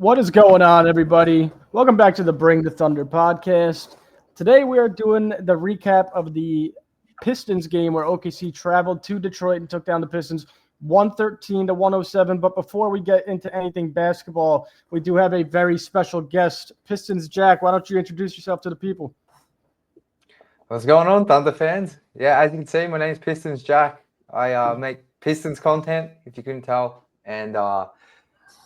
What is going on, everybody? Welcome back to the Bring the Thunder podcast. Today we are doing the recap of the Pistons game where OKC traveled to Detroit and took down the Pistons 113-107. But before we get into anything basketball, we do have a very special guest. Pistons Jack, why don't you introduce yourself to the people? What's going on, Thunder fans? Yeah, as you can see, my name's Pistons Jack. I make Pistons content, if you couldn't tell. And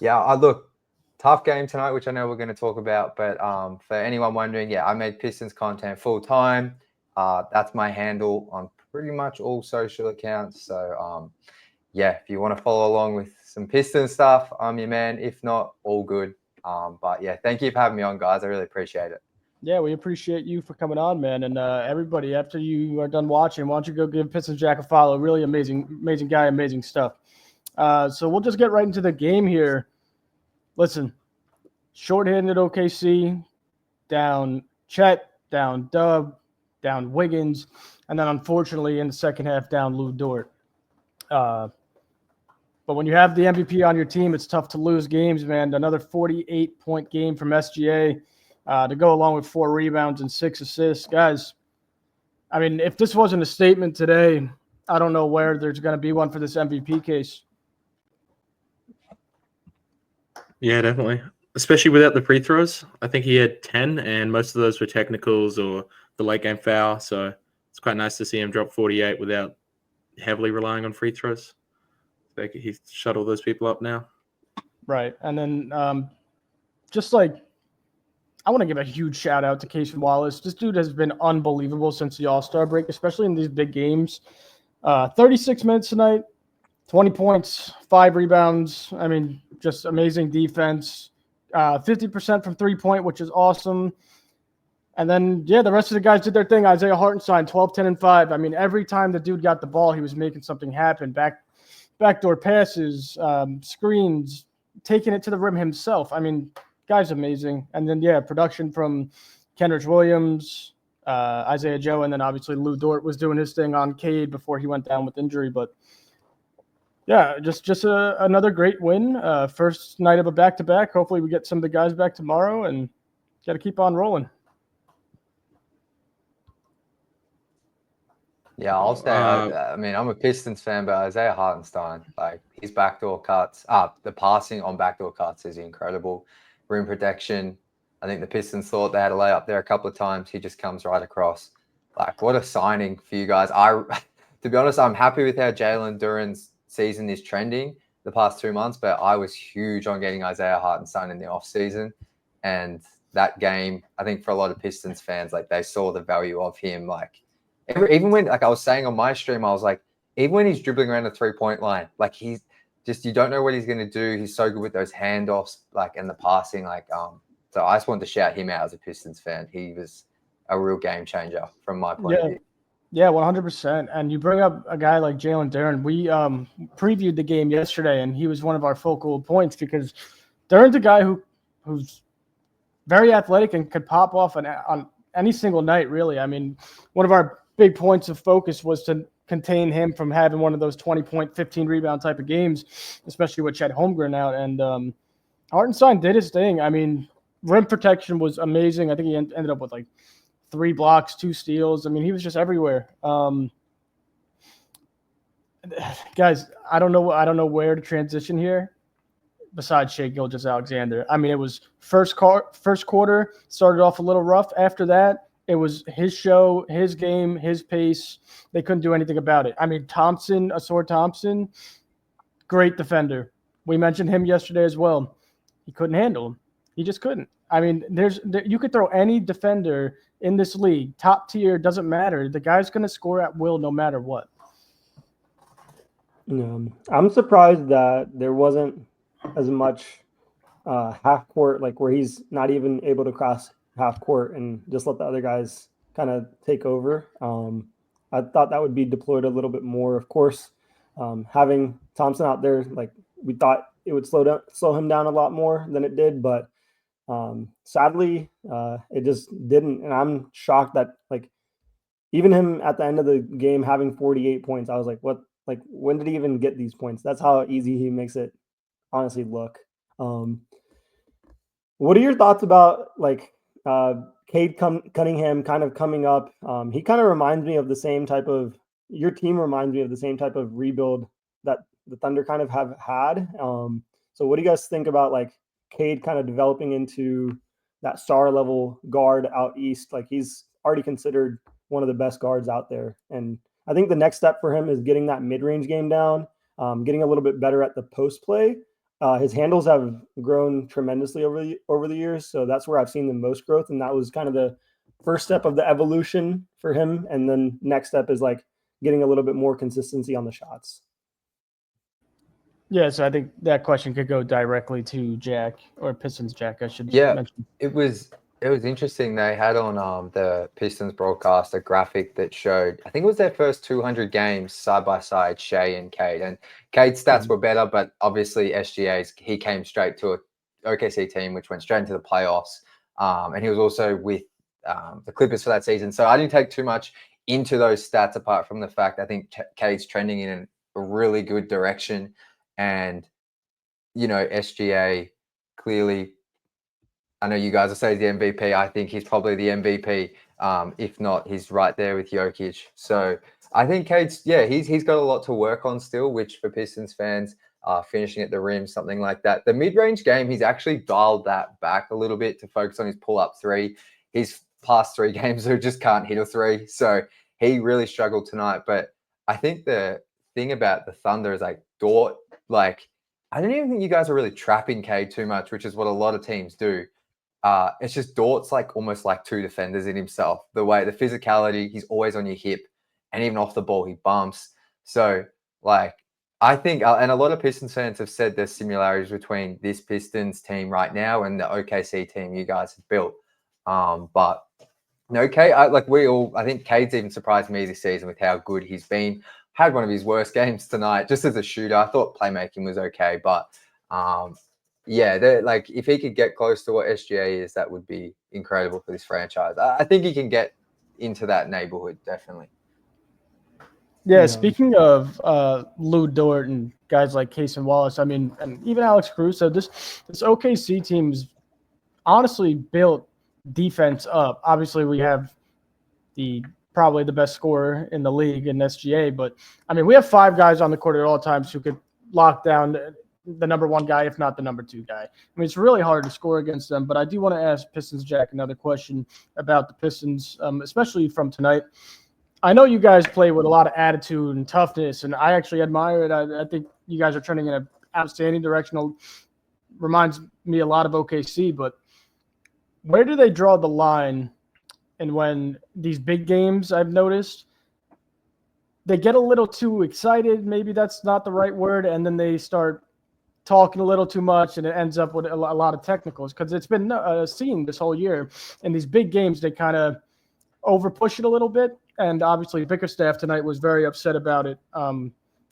look, tough game tonight, which I know we're going to talk about. But for anyone wondering, I make Pistons content full time. That's my handle on pretty much all social accounts. So if you want to follow along with some Pistons stuff, I'm your man. If not, all good. Thank you for having me on, guys. I really appreciate it. Yeah, we appreciate you for coming on, man. And everybody, after you are done watching, why don't you go give Pistons Jack a follow? Really amazing guy, amazing stuff. So we'll just get right into the game here. Listen, shorthanded OKC, down Chet, down Dub, down Wiggins, and then unfortunately in the second half, down Lu Dort. But when you have the MVP on your team, it's tough to lose games, man. Another 48-point game from SGA. To go along with 4 rebounds and 6 assists. Guys, I mean, if this wasn't a statement today, I don't know where there's going to be one for this MVP case. Yeah, definitely. Especially without the free throws. I think he had 10, and most of those were technicals or the late game foul. So it's quite nice to see him drop 48 without heavily relying on free throws. He's shut all those people up now. Right. And then I want to give a huge shout out to Casey Wallace. This dude has been unbelievable since the All-Star break, especially in these big games. 36 minutes tonight, 20 points, 5 rebounds. I mean, just amazing defense. 50% from three-point, which is awesome. And then, the rest of the guys did their thing. Isaiah Hartenstein, 12, 10, and 5. I mean, every time the dude got the ball, he was making something happen. Backdoor passes, screens, taking it to the rim himself. I mean, guy's amazing. And then, production from Kenrich Williams, Isaiah Joe, and then obviously Lu Dort was doing his thing on Cade before he went down with injury. But, just another great win. First night of a back-to-back. Hopefully we get some of the guys back tomorrow and got to keep on rolling. Yeah, I'll stay. I'm a Pistons fan, but Isaiah Hartenstein, his backdoor cuts, the passing on backdoor cuts is incredible. Rim protection. I think the Pistons thought they had a layup there a couple of times. He just comes right across. What a signing for you guys. To be honest, I'm happy with how Jalen Duren's season is trending the past 2 months, but I was huge on getting Isaiah Hartenstein in the offseason. And that game, I think for a lot of Pistons fans, they saw the value of him. Even when, I was saying on my stream, I was like, even when he's dribbling around the 3-point line, he's just, you don't know what he's going to do. He's so good with those handoffs, and the passing, so I just wanted to shout him out as a Pistons fan. He was a real game changer from my point of view. Yeah, 100%. And you bring up a guy like Jalen Duren. We previewed the game yesterday, and he was one of our focal points because Duren's a guy who's very athletic and could pop off on any single night, really. I mean, one of our big points of focus was to contain him from having one of those 20-point, 15-rebound type of games, especially with Chet Holmgren out. And Hartenstein did his thing. I mean, rim protection was amazing. I think he ended up with 3 blocks, 2 steals. I mean, he was just everywhere. Guys, I don't know where to transition here besides Shai Gilgeous-Alexander. I mean, it was first quarter, started off a little rough. After that, it was his show, his game, his pace. They couldn't do anything about it. I mean, Asor Thompson, great defender. We mentioned him yesterday as well. He couldn't handle him. He just couldn't. I mean, you could throw any defender in this league, top tier, doesn't matter. The guy's going to score at will no matter what. I'm surprised that there wasn't as much half court, where he's not even able to cross half court and just let the other guys kind of take over. I thought that would be deployed a little bit more. Of course, having Thompson out there, we thought it would slow him down a lot more than it did, but sadly, it just didn't. And I'm shocked that even him at the end of the game having 48 points, I was like, what? When did he even get these points? That's how easy he makes it honestly look. What are your thoughts about like Cade Cunningham kind of coming up? He kind of reminds me of the same type of your team reminds me of the same type of rebuild that the Thunder kind of have had. So what do you guys think about like Cade kind of developing into that star level guard out east? Like he's already considered one of the best guards out there. And I think the next step for him is getting that mid-range game down, getting a little bit better at the post play. His handles have grown tremendously over the years, so that's where I've seen the most growth, and that was kind of the first step of the evolution for him. And then next step is like getting a little bit more consistency on the shots. Yeah, so I think that question could go directly to Jack or Pistons Jack. I should mention. It was interesting. They had on the Pistons broadcast a graphic that showed, I think it was their first 200 games side by side, Shai and Cade. And Cade's stats were better, but obviously he came straight to a OKC team which went straight into the playoffs. And he was also with the Clippers for that season. So I didn't take too much into those stats apart from the fact I think Cade's trending in a really good direction. And, you know, SGA clearly, I know you guys will say he's the MVP. I think he's probably the MVP. If not, he's right there with Jokic. So I think Cade's, he's got a lot to work on still, which for Pistons fans, finishing at the rim, something like that. The mid-range game, he's actually dialed that back a little bit to focus on his pull-up three. His past 3 games who just can't hit a 3. So he really struggled tonight. But I think the thing about the Thunder is like Dort, like, I don't even think you guys are really trapping Cade too much, which is what a lot of teams do. It's just Dort's like almost like 2 defenders in himself. The way, the physicality, he's always on your hip, and even off the ball, he bumps. So, like, I think, and a lot of Pistons fans have said there's similarities between this Pistons team right now and the OKC team you guys have built. But no, Cade, I think Cade's even surprised me this season with how good he's been. Had one of his worst games tonight, just as a shooter. I thought playmaking was okay, but like if he could get close to what SGA is, that would be incredible for this franchise. I think he can get into that neighborhood, definitely. Yeah, speaking of Lu Dort and guys like Case and Wallace, I mean, and even Alex Caruso, this OKC team's honestly built defense up. Obviously, we have probably the best scorer in the league in SGA, but I mean, we have 5 guys on the court at all times who could lock down the number 1 guy, if not the number 2 guy. I mean, it's really hard to score against them, but I do want to ask Pistons Jack another question about the Pistons, especially from tonight. I know you guys play with a lot of attitude and toughness, and I actually admire it. I think you guys are turning in an outstanding direction. Reminds me a lot of OKC, but where do they draw the line? And when these big games, I've noticed, they get a little too excited. Maybe that's not the right word. And then they start talking a little too much, and it ends up with a lot of technicals. Because it's been seen this whole year. In these big games, they kind of over-push it a little bit. And obviously, Bickerstaff tonight was very upset about it.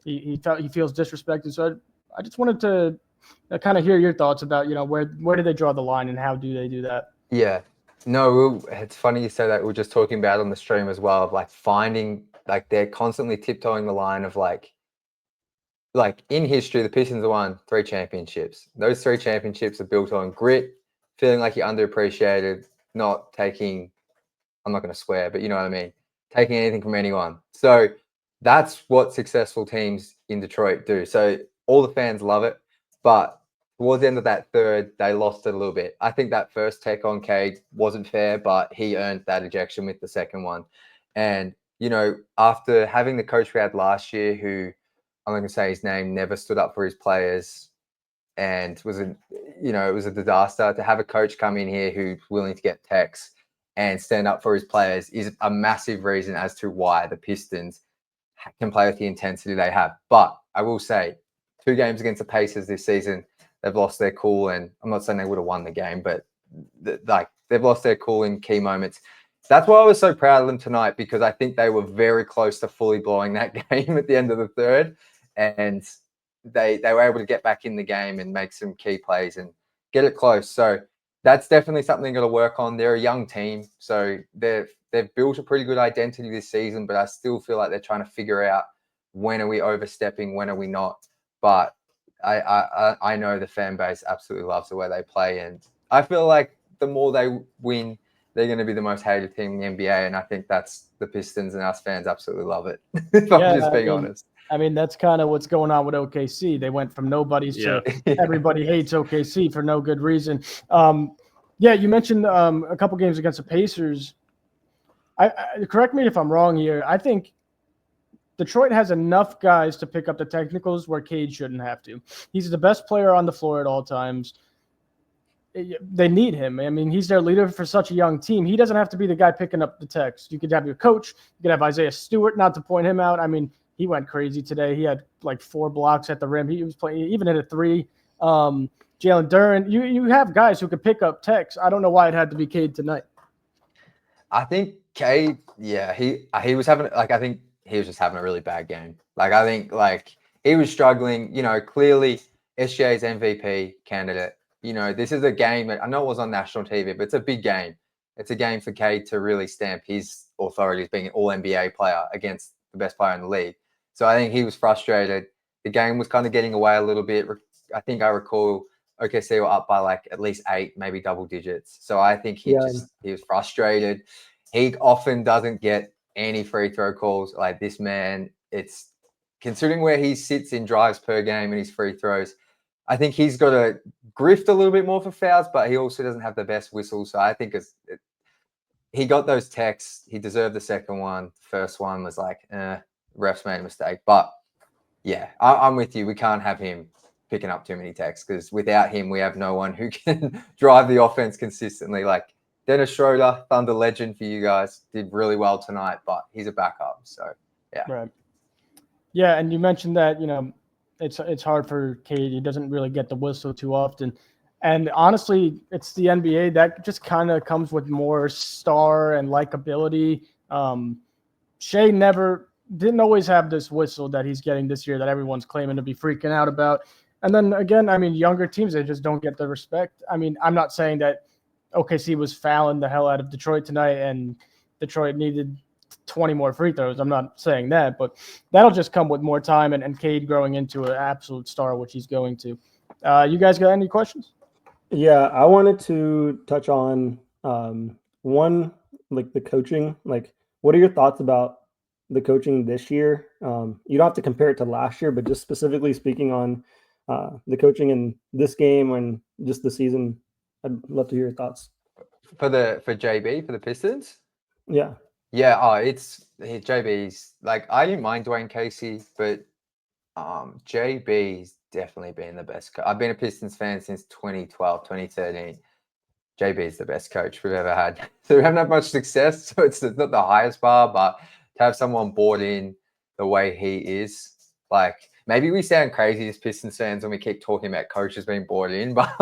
He feels disrespected. So I just wanted to kind of hear your thoughts about, where do they draw the line and how do they do that? Yeah. No, it's funny you say that. We were just talking about on the stream as well of like finding, like they're constantly tiptoeing the line of like in history, the Pistons have won 3 championships. Those 3 championships are built on grit, feeling like you're underappreciated, not taking, I'm not going to swear, but you know what I mean, taking anything from anyone. So that's what successful teams in Detroit do. So all the fans love it, but towards the end of that third, they lost it a little bit. I think that first tech on Cade wasn't fair, but he earned that ejection with the second one. And, after having the coach we had last year, who I'm not going to say his name, never stood up for his players and it was a disaster, to have a coach come in here who's willing to get techs and stand up for his players is a massive reason as to why the Pistons can play with the intensity they have. But I will say 2 games against the Pacers this season, they've lost their cool, and I'm not saying they would have won the game, but they've lost their cool in key moments. That's why I was so proud of them tonight, because I think they were very close to fully blowing that game at the end of the third, and they were able to get back in the game and make some key plays and get it close. So that's definitely something they've got to work on. They're a young team, so they've built a pretty good identity this season, but I still feel like they're trying to figure out, when are we overstepping, when are we not. But I know the fan base absolutely loves the way they play, and I feel like the more they win, they're going to be the most hated team in the NBA, and I think that's the Pistons, and us fans absolutely love it. If I'm just being honest. I mean, that's kind of what's going on with OKC. They went from nobodies to everybody hates OKC for no good reason. You mentioned a couple games against the Pacers. I correct me if I'm wrong here. I think Detroit has enough guys to pick up the technicals where Cade shouldn't have to. He's the best player on the floor at all times. They need him. I mean, he's their leader for such a young team. He doesn't have to be the guy picking up the text. You could have your coach. You could have Isaiah Stewart, not to point him out. I mean, he went crazy today. He had like 4 blocks at the rim. He was playing, even hit a 3. Jalen Duren. You have guys who could pick up text. I don't know why it had to be Cade tonight. I think Cade, he was having I think he was just having a really bad game. I think he was struggling. Clearly SGA's MVP candidate. This is a game that I know it was on national TV, but it's a big game. It's a game for Cade to really stamp his authority as being an all-NBA player against the best player in the league. So I think he was frustrated. The game was kind of getting away a little bit. I think I recall OKC were up by at least 8, maybe double digits. So I think he was frustrated. He often doesn't get any free throw calls. This man, it's considering where he sits in drives per game and his free throws, I think he's got to grift a little bit more for fouls, but he also doesn't have the best whistle. So I think he got those texts. He deserved the second one. The first one was refs made a mistake. But yeah, I'm with you. We can't have him picking up too many texts because without him, we have no one who can drive the offense consistently. Dennis Schroeder, Thunder legend for you guys, did really well tonight, but he's a backup. So yeah. Right. Yeah, and you mentioned that, it's hard for Cade. He doesn't really get the whistle too often. And honestly, it's the NBA that just kind of comes with more star and likability. Shai didn't always have this whistle that he's getting this year that everyone's claiming to be freaking out about. And then again, I mean, younger teams, they just don't get the respect. I mean, I'm not saying that OKC was fouling the hell out of Detroit tonight and Detroit needed 20 more free throws. I'm not saying that, but that'll just come with more time and Cade growing into an absolute star, which he's going to. You guys got any questions? Yeah, I wanted to touch on one, the coaching. What are your thoughts about the coaching this year? You don't have to compare it to last year, but just specifically speaking on the coaching in this game and just the season, I'd love to hear your thoughts. For JB, for the Pistons? Yeah. Yeah, it's JB's I didn't mind Dwayne Casey, but JB's definitely been the best. I've been a Pistons fan since 2012, 2013. JB's the best coach we've ever had. So we haven't had much success, so it's not the highest bar, but to have someone bought in the way he is, maybe we sound crazy as Pistons fans when we keep talking about coaches being bought in, but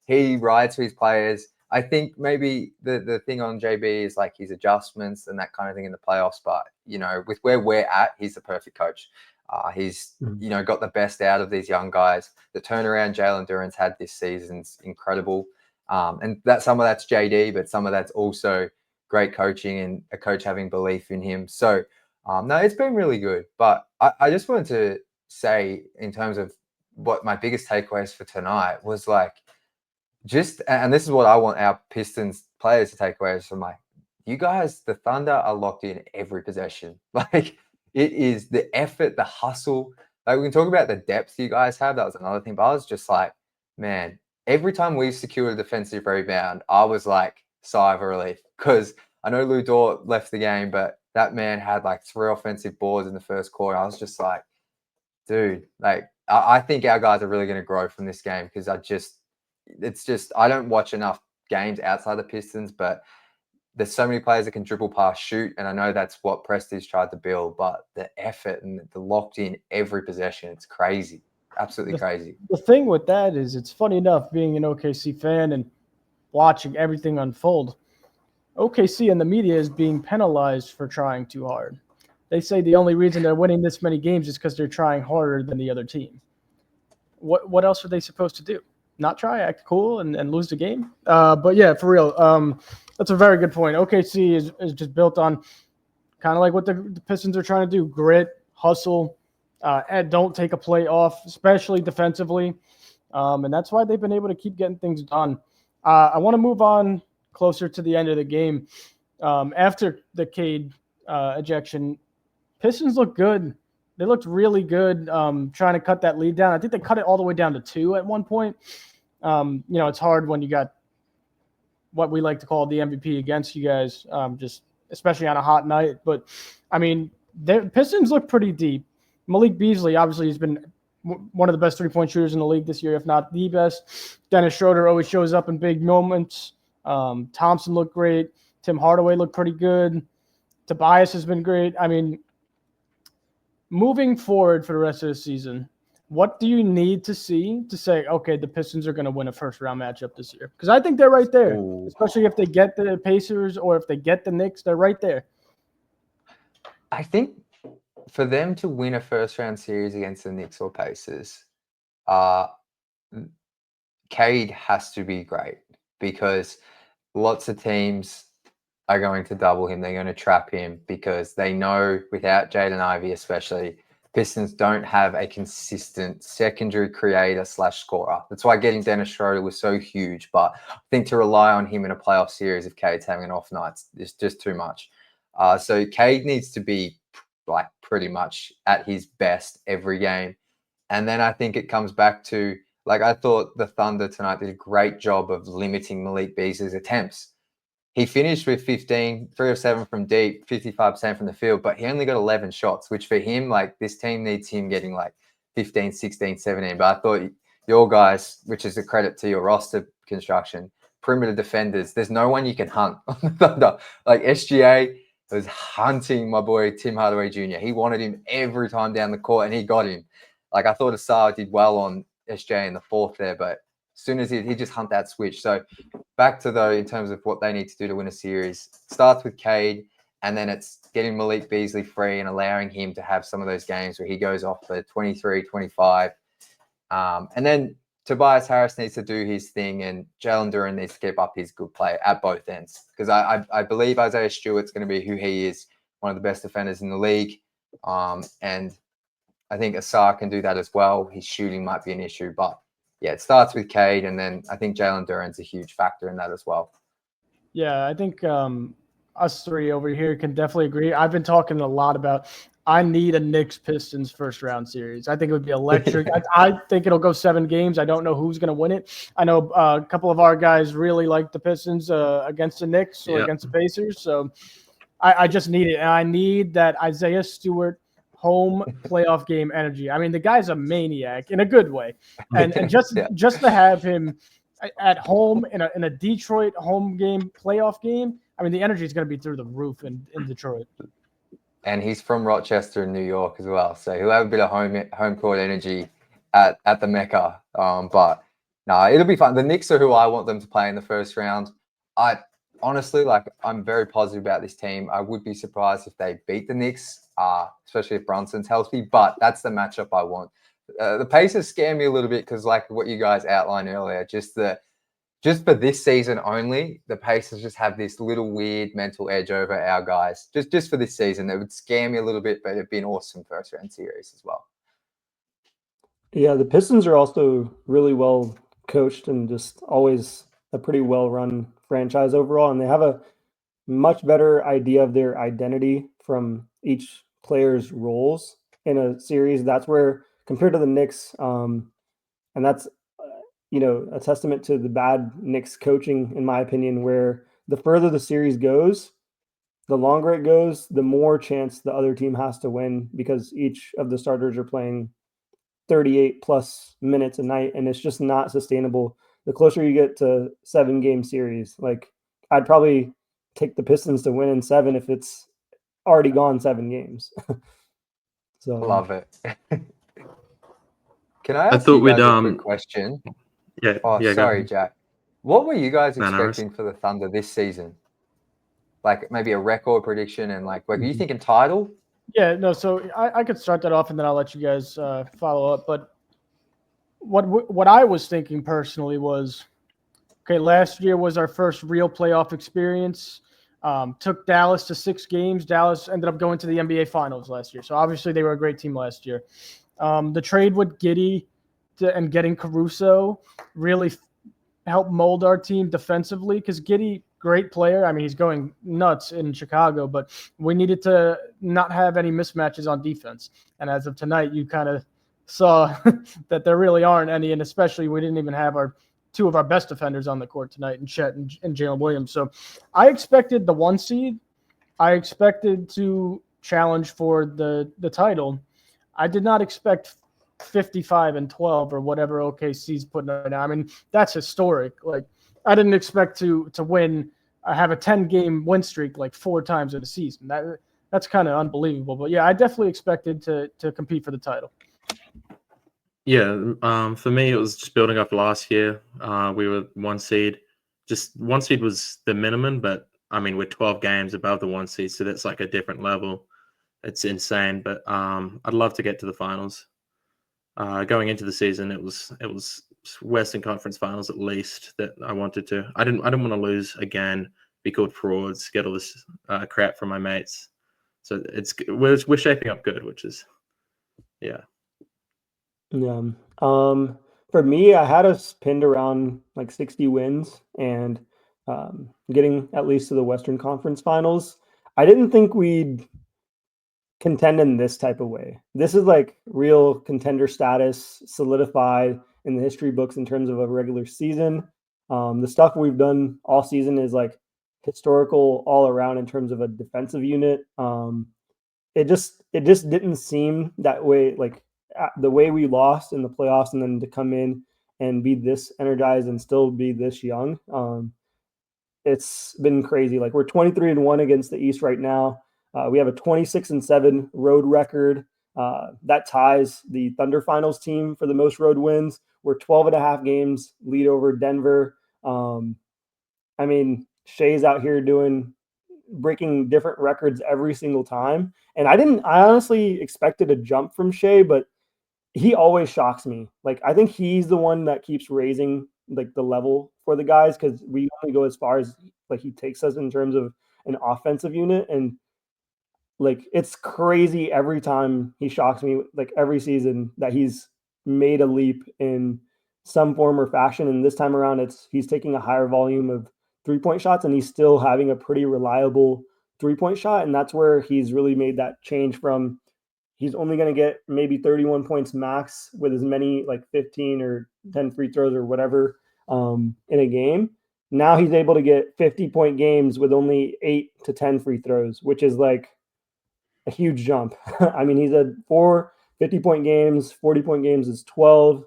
he rides for his players. I think maybe the thing on JB is his adjustments and that kind of thing in the playoffs. But, with where we're at, he's the perfect coach. He's, got the best out of these young guys. The turnaround Jalen Duren's had this season's incredible. And some of that's JD, but some of that's also great coaching and a coach having belief in him. So, no, it's been really good. But I just wanted to say in terms of what my biggest takeaways for tonight was and this is what I want our Pistons players to take away from you guys, the Thunder are locked in every possession. It is the effort, the hustle. We can talk about the depth you guys have. That was another thing. But I was just man, every time we secured a defensive rebound, I was sigh of relief. Because I know Lu Dort left the game, but that man had 3 offensive boards in the first quarter. I was just dude, I think our guys are really going to grow from this game because I don't watch enough games outside the Pistons, but there's so many players that can dribble past, shoot, and I know that's what Prestige tried to build, but the effort and the locked in every possession, it's crazy. Absolutely crazy. The thing with that is it's funny enough being an OKC fan and watching everything unfold. OKC and the media is being penalized for trying too hard. They say the only reason they're winning this many games is because they're trying harder than the other team. What else are they supposed to do? Not try, act cool, and lose the game? But yeah, for real, that's a very good point. OKC is just built on kind of what the Pistons are trying to do: grit, hustle, and don't take a play off, especially defensively. And that's why they've been able to keep getting things done. I want to move on closer to the end of the game. After the Cade ejection, Pistons look good. They looked really good trying to cut that lead down. I think they cut it all the way down to 2 at one point. It's hard when you got what we like to call the MVP against you guys, just especially on a hot night. But, I mean, the Pistons look pretty deep. Malik Beasley, obviously, has been one of the best three-point shooters in the league this year, if not the best. Dennis Schroeder always shows up in big moments. Thompson looked great. Tim Hardaway looked pretty good. Tobias has been great. I mean, moving forward for the rest of the season, what do you need to see to say, okay, the Pistons are going to win a first-round matchup this year? Because I think they're right there, especially if they get the Pacers or if they get the Knicks, they're right there. I think for them to win a first-round series against the Knicks or Pacers, Cade has to be great because lots of teams are going to double him. They're going to trap him because they know without Jaden Ivey especially, Pistons don't have a consistent secondary creator / scorer. That's why getting Dennis Schroeder was so huge. But I think to rely on him in a playoff series if Cade's having an off night is just too much. So Cade needs to be like pretty much at his best every game. And then I think it comes back to, like, I thought the Thunder tonight did a great job of limiting Malik Beasley's attempts. He finished with 15, 3 of 7 from deep, 55% from the field, but he only got 11 shots, which for him, like, this team needs him getting like 15, 16, 17. But I thought your guys, which is a credit to your roster construction, perimeter defenders, there's no one you can hunt on the Thunder. Like, SGA was hunting my boy Tim Hardaway Jr. He wanted him every time down the court, and he got him. Like, I thought Asar did well on SGA in the fourth there, but as soon as he just hunt that switch. So back to, though, in terms of what they need to do to win a series, starts with Cade, and then it's getting Malik Beasley free and allowing him to have some of those games where he goes off for 23, 25. And then Tobias Harris needs to do his thing, and Jalen Duren needs to keep up his good play at both ends. Because I believe Isaiah Stewart's going to be who he is, one of the best defenders in the league. And I think Asar can do that as well. His shooting might be an issue, but yeah, it starts with Cade, and then I think Jalen Duren's a huge factor in that as well. Yeah, I think us three over here can definitely agree. I've been talking a lot about I need a Knicks-Pistons first-round series. I think it would be electric. I think it'll go 7 games. I don't know who's going to win it. I know a couple of our guys really like the Pistons against the Knicks or against the Pacers, so I just need it. And I need that Isaiah Stewart home playoff game energy. I mean, the guy's a maniac in a good way, and just to have him at home in a Detroit home game playoff game. I mean, the energy is going to be through the roof in Detroit. And he's from Rochester in New York as well, so he'll have a bit of home court energy at the Mecca. But no, it'll be fun. The Knicks are who I want them to play in the first round. I honestly, I'm very positive about this team. I would be surprised if they beat the Knicks, especially if Brunson's healthy, but that's the matchup I want. The Pacers scare me a little bit because, like what you guys outlined earlier, just for this season only, the Pacers just have this little weird mental edge over our guys. Just for this season, it would scare me a little bit, but it'd be an awesome first-round series as well. Yeah, the Pistons are also really well coached and just always a pretty well-run franchise overall, and they have a much better idea of their identity from each player's roles in a series. That's where, compared to the Knicks, and that's a testament to the bad Knicks coaching, in my opinion, where the further the series goes, the longer it goes, the more chance the other team has to win because each of the starters are playing 38 plus minutes a night, and it's just not sustainable. The closer you get to 7-game series, like I'd probably take the Pistons to win in 7 if it's already gone 7 games. So love it. Can I ask you guys a quick question? Yeah. Sorry, Jack. What were you guys expecting for the Thunder this season? Like maybe a record prediction and like are you thinking title? Yeah, no. So I could start that off and then I'll let you guys follow up. But what I was thinking personally was, okay, last year was our first real playoff experience. Took Dallas to 6 games. Dallas ended up going to the NBA Finals last year. So obviously they were a great team last year. The trade with Giddey and getting Caruso really helped mold our team defensively, because Giddey, great player. I mean, he's going nuts in Chicago, but we needed to not have any mismatches on defense. And as of tonight, you kind of saw that there really aren't any, and especially we didn't even have two of our best defenders on the court tonight, in Chet and Jalen Williams. So I expected the 1 seed. I expected to challenge for the title. I did not expect 55-12 or whatever OKC's putting right now. I mean, that's historic. Like, I didn't expect to win, have a 10-game win streak like 4 times in a season. That's kind of unbelievable. But yeah, I definitely expected to compete for the title. Yeah, for me, it was just building up last year. We were 1 seed. Just 1 seed was the minimum, but I mean, we're 12 games above the 1 seed, so that's like a different level. It's insane, but I'd love to get to the finals. Going into the season, it was Western Conference Finals at least that I wanted to. I didn't want to lose again, be called frauds, get all this crap from my mates. So we're shaping up good, which is yeah. Yeah. For me, I had us pinned around like 60 wins and getting at least to the Western Conference Finals. I didn't think we'd contend in this type of way. This is like real contender status solidified in the history books in terms of a regular season. The stuff we've done all season is like historical all around in terms of a defensive unit. It just didn't seem that way, like the way we lost in the playoffs, and then to come in and be this energized and still be this young. It's been crazy. Like, we're 23-1 against the East right now. We have a 26-7 road record. That ties the Thunder Finals team for the most road wins. We're 12.5 games lead over Denver. I mean, Shai's out here breaking different records every single time. And I honestly expected a jump from Shai, but he always shocks me. Like, I think he's the one that keeps raising like the level for the guys, because we only go as far as like he takes us in terms of an offensive unit. And like, it's crazy every time he shocks me, like every season, that he's made a leap in some form or fashion. And this time around, he's taking a higher volume of 3-point shots, and he's still having a pretty reliable 3-point shot. And that's where he's really made that change from he's only going to get maybe 31 points max with as many like 15 or 10 free throws or whatever in a game. Now he's able to get 50-point games with only 8 to 10 free throws, which is like a huge jump. I mean, he's had 4 50-point games, 40-point games is 12,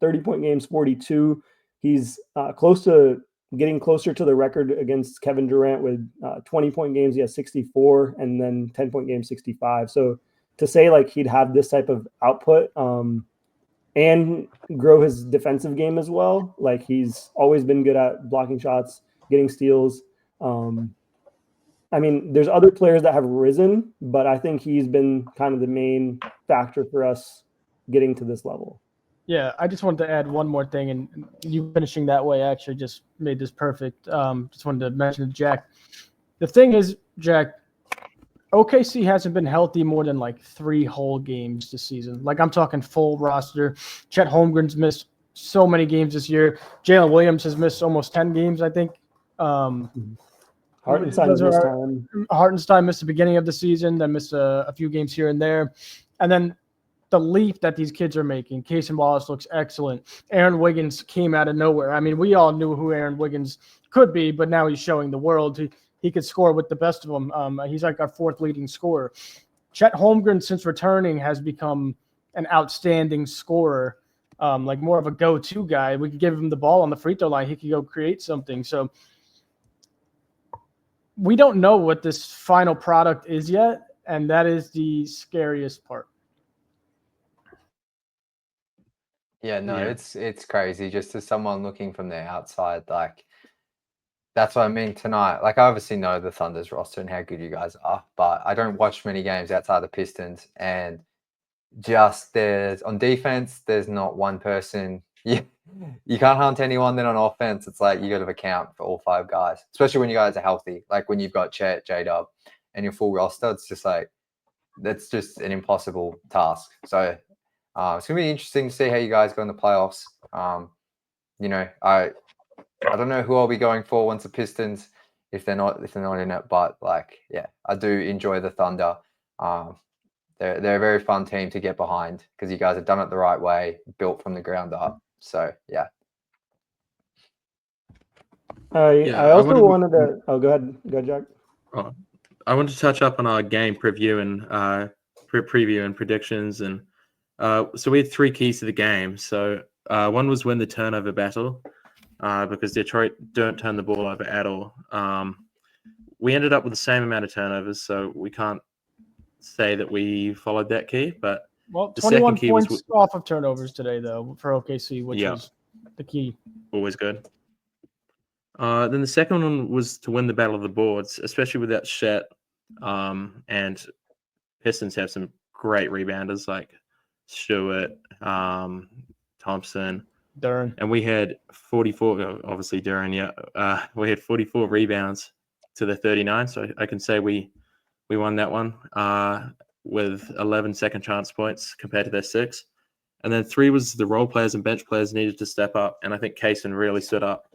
30-point games, 42. He's getting closer to the record against Kevin Durant with 20-point games. He has 64, and then 10-point games, 65. So to say like he'd have this type of output and grow his defensive game as well, like he's always been good at blocking shots, getting steals. I mean, there's other players that have risen, but I think he's been kind of the main factor for us getting to this level. Yeah, I just wanted to add one more thing, and you finishing that way actually just made this perfect. Just wanted to mention to Jack. The thing is, Jack, OKC hasn't been healthy more than like 3 whole games this season. Like, I'm talking full roster. Chet Holmgren's missed so many games this year. Jalen Williams has missed almost 10 games, I think. Hartenstein missed the beginning of the season, then missed a few games here and there. And then the leap that these kids are making. Casey Wallace looks excellent. Aaron Wiggins came out of nowhere. I mean, we all knew who Aaron Wiggins could be, but now he's showing the world he could score with the best of them. He's like our 4th leading scorer. Chet Holmgren, since returning, has become an outstanding scorer, like more of a go-to guy. We could give him the ball on the free throw line. He could go create something. So we don't know what this final product is yet, and that is the scariest part. Yeah, no, it's crazy. Just as someone looking from the outside, like, that's what I mean tonight. Like, I obviously know the Thunder's roster and how good you guys are, but I don't watch many games outside the Pistons. And just on defense, there's not one person. You can't hunt anyone. Then on offense, it's like you got to account for all 5 guys, especially when you guys are healthy. Like, when you've got Chet, J-Dub, and your full roster, it's just like, that's just an impossible task. So It's gonna be interesting to see how you guys go in the playoffs. You know, I don't know who I'll be going for once the Pistons, if they're not in it. But like, yeah, I do enjoy the Thunder. They're a very fun team to get behind because you guys have done it the right way, built from the ground up. So yeah. I also wanted to. Oh, go ahead, Jack. I wanted to touch up on our game preview and preview and predictions, and so we had 3 keys to the game. So one was win the turnover battle, because Detroit don't turn the ball over at all. We ended up with the same amount of turnovers, so we can't say that we followed that key. But Well, the 21 second key points was off of turnovers today, though, for OKC, which was the key. Always good. Then the second one was to win the battle of the boards, especially with that Shet. And Pistons have some great rebounders like Stewart, Thompson, Duren. and we had 44. Obviously, Duren. We had 44 rebounds to the 39. So I can say we won that one with 11 second chance points compared to their 6. And then 3 was the role players and bench players needed to step up, and I think Kaysen really stood up.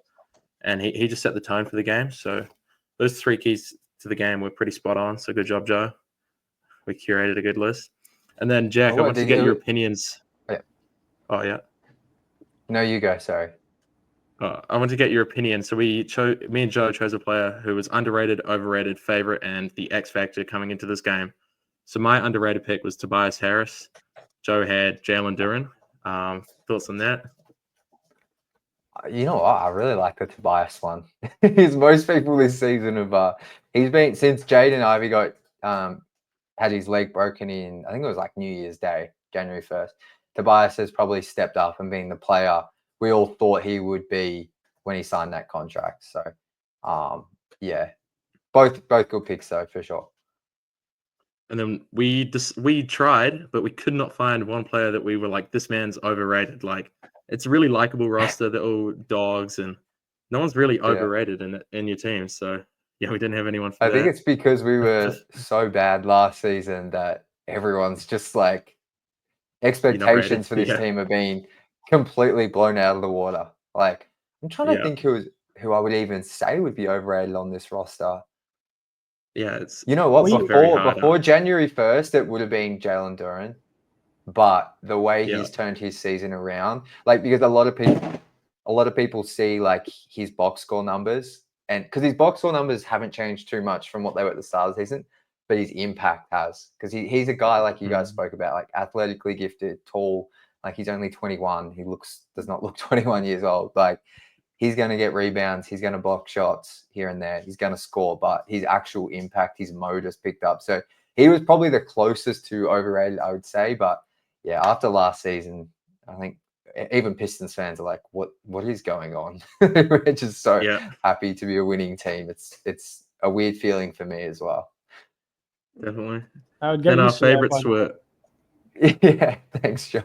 And he just set the tone for the game. So those 3 keys to the game were pretty spot on. So good job, Joe. We curated a good list. And then, Jack, I want to get your opinions. Yeah. Oh, yeah. No, you go. Sorry. I want to get your opinion. So me and Joe chose a player who was underrated, overrated, favorite, and the X factor coming into this game. So my underrated pick was Tobias Harris. Joe had Jalen Duren. Thoughts on that? You know what? I really like the Tobias one. Because most people this season have he's been since Jaden Ivey got had his leg broken in, I think it was like New Year's Day, January 1st. Tobias has probably stepped up and been the player we all thought he would be when he signed that contract. So yeah. Both good picks though, for sure. And then we tried, but we could not find one player that we were like, this man's overrated. Like, it's a really likable roster. They're all dogs, and no one's really overrated in your team. So yeah, we didn't have anyone for that. I think it's because we were so bad last season that everyone's just like expectations for this team have been completely blown out of the water. Like, I'm trying to think who I would even say would be overrated on this roster. Yeah, it's before January 1st, it would have been Jalen Duren. But the way he's turned his season around, like, because a lot of people see like his box score numbers, and because his box score numbers haven't changed too much from what they were at the start of the season, but his impact has, because he's a guy like you guys spoke about, like athletically gifted, tall, like he's only 21. He does not look 21 years old. Like, he's going to get rebounds. He's going to block shots here and there. He's going to score, but his actual impact, his motor's picked up. So he was probably the closest to overrated, I would say. But yeah, after last season, I think even Pistons fans are like, what is going on? We're just so happy to be a winning team. It's a weird feeling for me as well. Definitely. I would get and our favorites were. Yeah, thanks, Joe.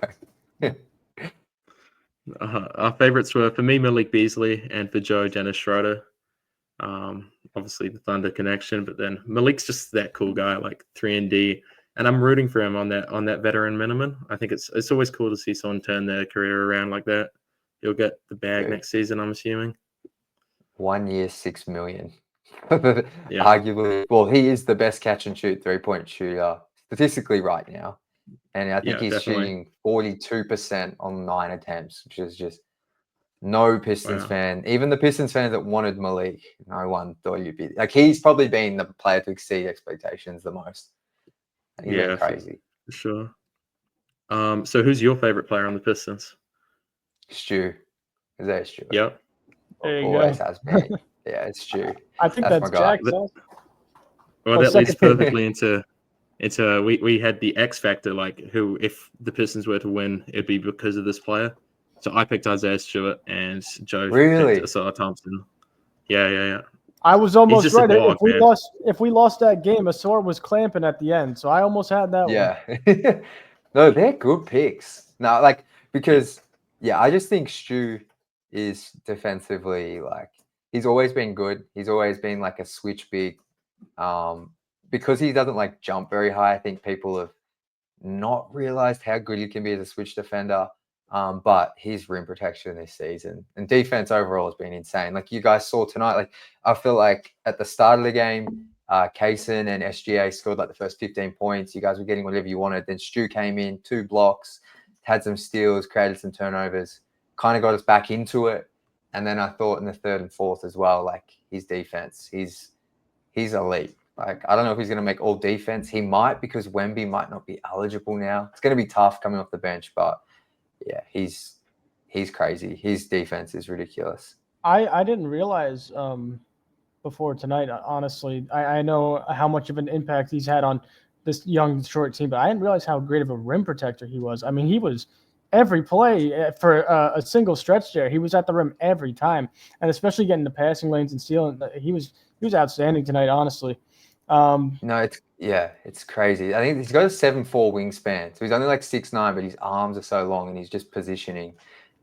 Our favorites were, for me, Malik Beasley, and for Joe, Dennis Schroeder. Obviously the Thunder connection, but then Malik's just that cool guy, like 3-and-D, and I'm rooting for him on that veteran minimum. I think it's always cool to see someone turn their career around like that. He'll get the bag next season, I'm assuming. 1 year, $6 million. Arguably, well, he is the best catch and shoot 3-point shooter statistically right now. And I think he's shooting 42% on 9 attempts, which is just no Pistons fan. Even the Pistons fans that wanted Malik, no one thought he'd be like. He's probably been the player to exceed expectations the most. He's been crazy. For sure. So who's your favorite player on the Pistons? Stu. Isaiah Stewart. Yep. Always has been. Yeah, it's Stu. I think that's Jack. Well, that leads perfectly into we had the X factor, like who, if the Pistons were to win, it'd be because of this player. So I picked Isaiah Stewart, and Joe picked Asar Thompson. Yeah. I was almost right. Dog, if we lost that game, Asar was clamping at the end, so I almost had that one. Yeah. No, they're good picks. No, like, because I just think Stu is defensively, like, he's always been good. He's always been like a switch big. Because he doesn't like jump very high, I think people have not realized how good he can be as a switch defender. But his rim protection this season and defense overall has been insane. Like you guys saw tonight, like I feel like at the start of the game, Kaysen and SGA scored like the first 15 points. You guys were getting whatever you wanted. Then Stu came in, 2 blocks, had some steals, created some turnovers, kind of got us back into it. And then I thought in the third and fourth as well, like his defense, he's elite. Like, I don't know if he's going to make all defense. He might, because Wemby might not be eligible now. It's going to be tough coming off the bench, but yeah, he's crazy. His defense is ridiculous. I didn't realize before tonight, honestly. I know how much of an impact he's had on this young Detroit team, but I didn't realize how great of a rim protector he was. I mean, he was every play for a single stretch there. He was at the rim every time, and especially getting the passing lanes and stealing. He was outstanding tonight, honestly. No, it's crazy. I think he's got a 7'4" wingspan, so he's only like 6'9", but his arms are so long and he's just positioning.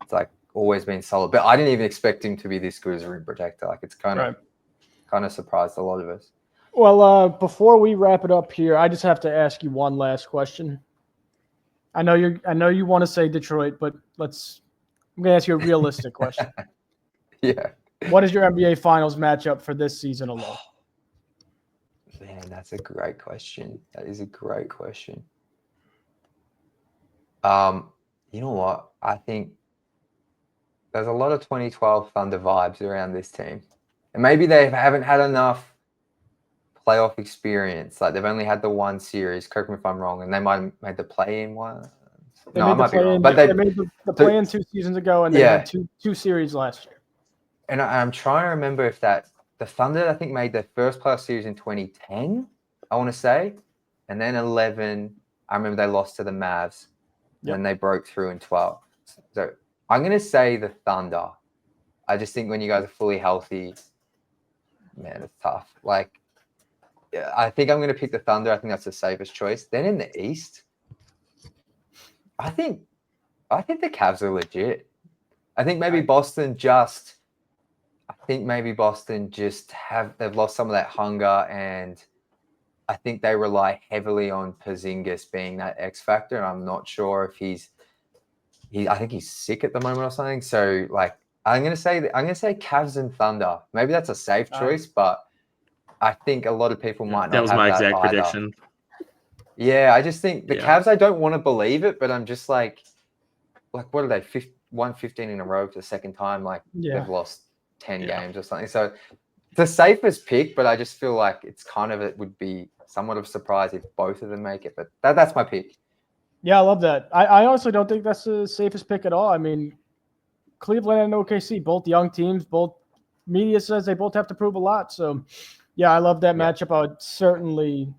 It's like always been solid. But I didn't even expect him to be this good as a rim protector. Like it's kind of surprised a lot of us. Well, before we wrap it up here, I just have to ask you one last question. I know you want to say Detroit, but I'm gonna ask you a realistic question. Yeah. What is your NBA Finals matchup for this season alone? Man, that's a great question. That is a great question. You know what? I think there's a lot of 2012 Thunder vibes around this team. And maybe they haven't had enough playoff experience. Like they've only had the one series, correct me if I'm wrong, and they might have made the play-in one. No, I might be wrong. But they made the play-in 2 seasons ago, and they had two series last year. And I'm trying to remember if the Thunder, I think, made their first playoff series in 2010, I want to say. And then 11, I remember they lost to the Mavs. Yep. And they broke through in 12. So I'm going to say the Thunder. I just think when you guys are fully healthy, man, it's tough. Like, I think I'm going to pick the Thunder. I think that's the safest choice. Then in the East, I think the Cavs are legit. I think maybe Boston just they've lost some of that hunger, and I think they rely heavily on Porzingis being that X factor. And I'm not sure if I think he's sick at the moment or something. So like, I'm gonna say Cavs and Thunder. Maybe that's a safe choice, but I think a lot of people might not. That was have my that exact either. prediction. Yeah, I just think the Cavs. I don't want to believe it, but I'm just like what are they? 115 in a row for the second time. Like they've lost 10 games or something. So it's the safest pick, but I just feel like it would be somewhat of a surprise if both of them make it. But that's my pick. Yeah, I love that. I honestly don't think that's the safest pick at all. I mean, Cleveland and OKC, both young teams, both media says they both have to prove a lot. So, yeah, I love that matchup. I would certainly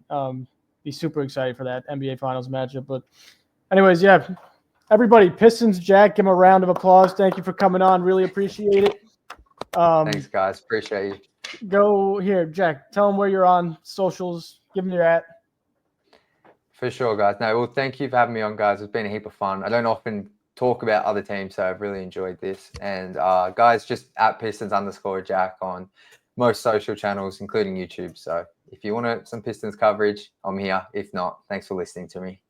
be super excited for that NBA Finals matchup. But anyways, everybody, Pistons, Jack, give him a round of applause. Thank you for coming on. Really appreciate it. Thanks, guys. Appreciate you. Go here, Jack. Tell them where you're on socials. Give them your @ For sure, guys. No, well, thank you for having me on, guys. It's been a heap of fun. I don't often talk about other teams, so I've really enjoyed this. And guys, just @Pistons_Jack on most social channels, including YouTube. So if you want some Pistons coverage, I'm here. If not, thanks for listening to me.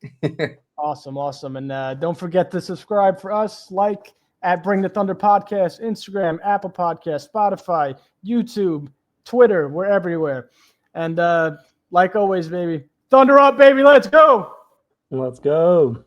Awesome. And don't forget to subscribe for us, like @BringTheThunderPodcast, Instagram, Apple Podcast, Spotify, YouTube, Twitter. We're everywhere. And like always, baby, Thunder up, baby. Let's go. Let's go.